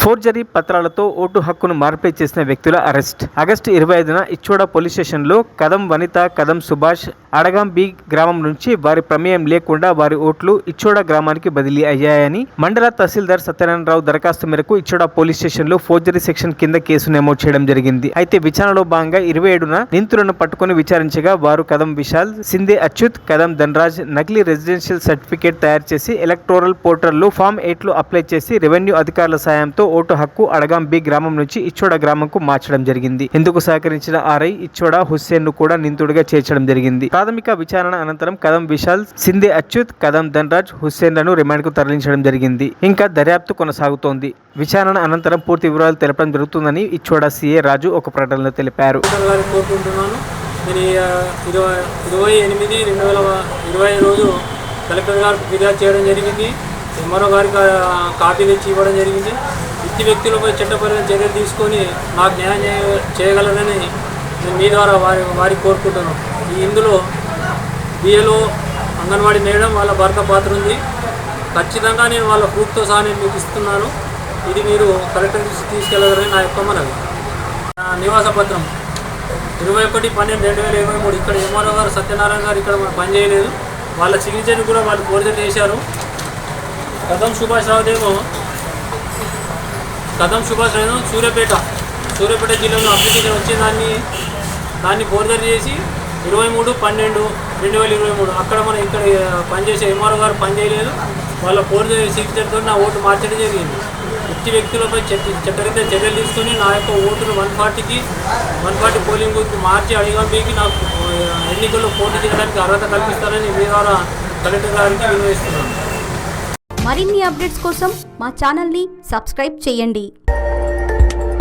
Forgery పత్రాలతో vote హక్కును మార్పిడి చేసిన వ్యక్తుల అరెస్ట్. ఆగస్టు 25న ఇచ్చోడ పోలీస్ స్టేషన్లో కదం వనిత, కదం సుభాష్ అడగాం బి గ్రామం నుంచి వారి ప్రమేయం లేకుండా వారి ఓట్లు ఇచ్చోడ గ్రామానికి బదిలీ అయ్యాయని మండల తహసీల్దార్ సత్యనారాయణరావు దరఖాస్తు మేరకు ఇచ్చోడ పోలీస్ స్టేషన్లో ఫోర్జరీ సెక్షన్ కింద కేసు నమోదు చేయడం జరిగింది. అయితే విచారణలో భాగంగా 27న నిందితులను పట్టుకుని విచారించగా వారు కదం విశాల్, సిందే అచ్యుత్, కదం ధనరాజ్ నకిలీ రెసిడెన్షియల్ సర్టిఫికేట్ తయారు చేసి ఎలక్టోరల్ పోర్టల్లో ఫామ్ 8లో అప్లై చేసి రెవెన్యూ అధికారుల సాయంతో ఓటు హక్కు అడగాం బి గ్రామం నుంచి ఇచ్చోడ గ్రామంకు మార్చడం జరిగింది. ఇందుకు సహకరించిన ఆర్ఐ ఇచ్చోడ హుస్సేన్ ను కూడా నిందితుడిగా చేర్చడం జరిగింది. ప్రాథమిక విచారణ అనంతరం కదం విశాల్, సిందే అచ్యుత్, కదం ధనరాజ్, హుస్సేన్ లను రిమాండ్ కు తరలించడం జరిగింది. ఇంకా దర్యాప్తు కొనసాగుతోంది. విచారణ అనంతరం పూర్తి వివరాలు తెలపడం జరుగుతుందని ఇచ్చోడ సిఏ రాజు ఒక ప్రకటనలో తెలిపారు. 28/2020 రోజు కలెక్టర్ గారికి ఫిర్యాదు చేయడం జరిగింది. ఎంఆర్ఓ గారికి కాపీ తెచ్చి ఇవ్వడం జరిగింది. ఇట్టి వ్యక్తులపై చట్టపరమైన చర్యలు తీసుకొని నాకు న్యాయం చేయగలరని నేను మీ ద్వారా వారికి కోరుకుంటున్నాను. ఇందులో బిఏలో అంగన్వాడీ మేడం వాళ్ళ భర్త పాత్ర ఉంది. ఖచ్చితంగా నేను వాళ్ళ ప్రూఫ్తో సహా నేను మీకు ఇస్తున్నాను. ఇది మీరు కలెక్టర్ తీసుకెళ్ళగలరని నా యొక్క మనవి. నివాస పత్రం 21/12/2023 ఇక్కడ ఎంఆర్ఓ గారు సత్యనారాయణ గారు ఇక్కడ పనిచేయలేదు. వాళ్ళ సిగ్నేచర్ని కూడా వాళ్ళు ఫోర్జరీ చేశారు. కదం సుభాష్ రావుదేమో సూర్యాపేట జిల్లాలో అప్లికేషన్ వచ్చి దాన్ని ఫోర్జరీ చేసి 23/12/2023 అక్కడ మనం ఇక్కడ పనిచేసే ఎంఆర్ఓ గారు పనిచేయలేదు. వాళ్ళ ఫోర్జరీ సిగ్నేచర్తో నా ఓటు మార్చడం జరిగింది. ఇట్టి వ్యక్తులపై చట్టరీత్యా చర్యలు తీసుకొని నా యొక్క ఓటును 140 పోలింగ్ బూత్ మార్చి అడిగాం బీకి నాకు ఎన్నికల్లో పోటీ చేయడానికి అర్హత కల్పిస్తారని మీ ద్వారా కలెక్టర్ గారికి వినియోగిస్తున్నాను. మరిన్ని అప్డేట్స్ కోసం మా ఛానల్ని సబ్స్క్రైబ్ చేయండి.